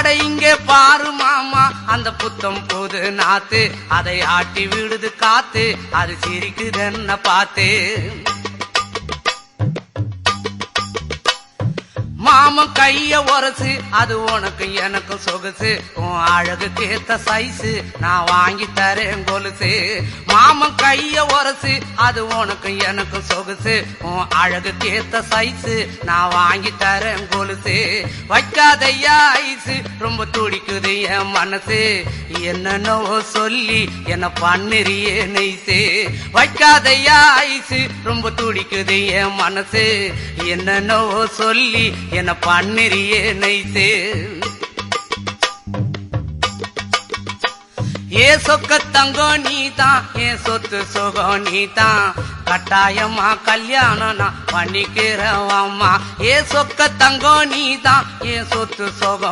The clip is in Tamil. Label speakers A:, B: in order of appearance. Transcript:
A: அட இங்கே பாரு மாமா அந்த புத்தம் புது நாத்து, அதை ஆட்டி விடுது காத்து, அது சிரிக்குதுன்ன பார்த்து. மாமன் கைய உரசு, அது உனக்கு எனக்கு சொகுசு, உன் அழகுக்கு ஏத்த சைஸு நான் வாங்கி தரேன் கொலுசு. மாமன் கைய உரசு, அது உனக்கு எனக்கு சொகுசு, உன் அழகுக்கு ஏத்த சைஸு நான் வாங்கி தரேன் கொலுசு. வைக்காதையா ஐசு, ரொம்ப துடிக்குது என் மனசு, என்னன்னோ சொல்லி என்ன பண்ணுறியே நெய்சு. வைக்காதையா ஐசு, ரொம்ப துடிக்குது என் மனசு, என்னன்னோ சொல்லி என்ன பண்ணுறியே நைசு. ஏ சொக்க தங்கம் நீதான், ஏன் சொத்து சுகம் நீதான், கட்டாயமா கல்யாணம் நான் பண்ணிக்கிறவம்மா. ஏ சொக்க தங்கம் நீதான், ஏன் சொத்து சுகம்